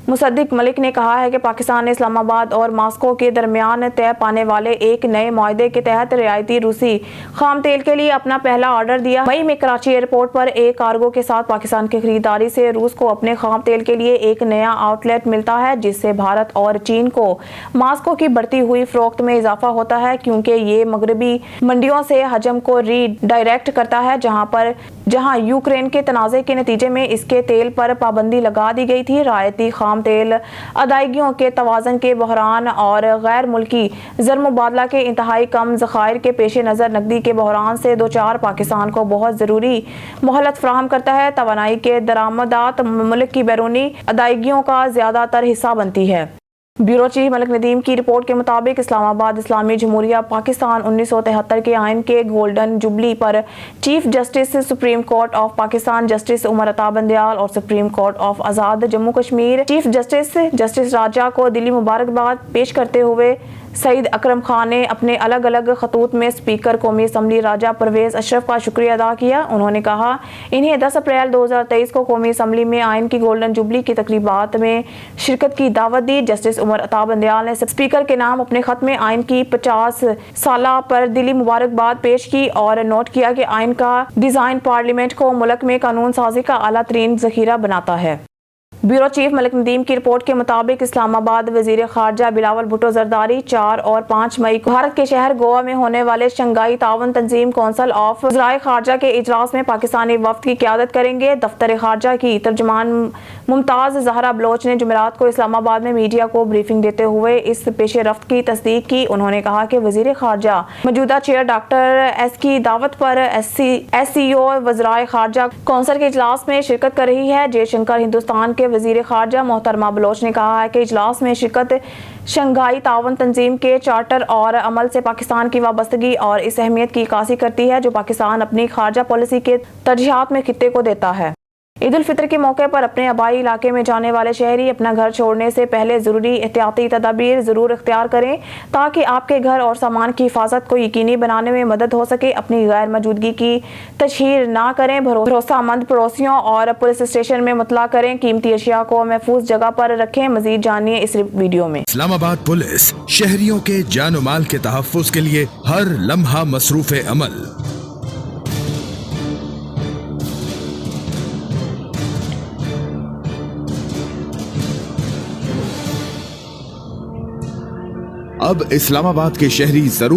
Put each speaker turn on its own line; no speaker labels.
مصدق ملک نے کہا ہے کہ پاکستان نے اسلام آباد اور ماسکو کے درمیان طے پانے والے ایک نئے معاہدے کے تحت رعایتی روسی خام تیل کے لیے اپنا پہلا آرڈر دیا۔ مئی میں کراچی ایئرپورٹ پر ایک کارگو کے ساتھ پاکستان کی خریداری سے روس کو اپنے خام تیل کے لیے ایک نیا آؤٹ لیٹ ملتا ہے، جس سے بھارت اور چین کو ماسکو کی بڑھتی ہوئی فروخت میں اضافہ ہوتا ہے، کیونکہ یہ مغربی منڈیوں سے حجم کو ری ڈائریکٹ کرتا ہے، جہاں یوکرین کے تنازع کے نتیجے میں اس کے تیل پر پابندی لگا دی گئی تھی۔ رعایتی خام تیل ادائیگیوں کے توازن کے بحران اور غیر ملکی زر مبادلہ کے انتہائی کم ذخائر کے پیش نظر نقدی کے بحران سے دوچار پاکستان کو بہت ضروری مہلت فراہم کرتا ہے۔ توانائی کے درآمدات ملک کی بیرونی ادائیگیوں کا زیادہ تر حصہ بنتی ہے۔ بیورو چیف ملک ندیم کی رپورٹ کے مطابق اسلام آباد اسلامی جمہوریہ پاکستان 1973 کے آئین کے گولڈن جوبلی پر chief justice supreme court of Pakistan justice Umar Ata Bandial اور supreme court of Azad Jammu Kashmir chief justice Raja کو دلی مبارکباد پیش کرتے ہوئے سعید اکرم خان نے اپنے الگ الگ خطوط میں اسپیکر قومی اسمبلی راجہ پرویز اشرف کا شکریہ ادا کیا۔ انہوں نے کہا انہیں 10 اپریل 2023 کو قومی اسمبلی میں آئین کی گولڈن جوبلی کی تقریبات میں شرکت کی دعوت دی۔ جسٹس عمر عطا بندیال نے اسپیکر کے نام اپنے خط میں آئین کی 50 سالہ پر دلی مبارکباد پیش کی اور نوٹ کیا کہ آئین کا ڈیزائن پارلیمنٹ کو ملک میں قانون سازی کا اعلیٰ ترین ذخیرہ بناتا ہے۔ بیورو چیف ملک ندیم کی رپورٹ کے مطابق اسلام آباد وزیر خارجہ بلاول بھٹو زرداری 4 اور 5 مئی کو بھارت کے شہر گوا میں ہونے والے شنگھائی تعاون تنظیم کونسل آف وزرائے خارجہ کے اجلاس میں پاکستانی وفد کی قیادت کریں گے۔ دفتر خارجہ کی ترجمان ممتاز زہرا بلوچ نے جمعرات کو اسلام آباد میں میڈیا کو بریفنگ دیتے ہوئے اس پیش رفت کی تصدیق کی۔ انہوں نے کہا کہ وزیر خارجہ موجودہ چیئر ڈاکٹر ایس کی دعوت پر ایس سی او وزرائے خارجہ کونسل کے اجلاس میں شرکت کر رہی ہے۔ جے شنکر ہندوستان کے وزیر خارجہ محترمہ بلوچ نے کہا ہے کہ اجلاس میں شرکت شنگھائی تعاون تنظیم کے چارٹر اور عمل سے پاکستان کی وابستگی اور اس اہمیت کی عکاسی کرتی ہے جو پاکستان اپنی خارجہ پالیسی کے ترجیحات میں خطے کو دیتا ہے۔ عید الفطر کے موقع پر اپنے آبائی علاقے میں جانے والے شہری اپنا گھر چھوڑنے سے پہلے ضروری احتیاطی تدابیر ضرور اختیار کریں تاکہ آپ کے گھر اور سامان کی حفاظت کو یقینی بنانے میں مدد ہو سکے۔ اپنی غیر موجودگی کی تشہیر نہ کریں، بھروسہ مند پڑوسیوں اور پولیس اسٹیشن میں مطلع کریں، قیمتی اشیاء کو محفوظ جگہ پر رکھیں۔ مزید جانیے اس ویڈیو میں۔
اسلام آباد پولیس شہریوں کے جان و مال کے تحفظ کے لیے ہر لمحہ مصروف عمل۔ اب اسلام آباد کے شہری ضرور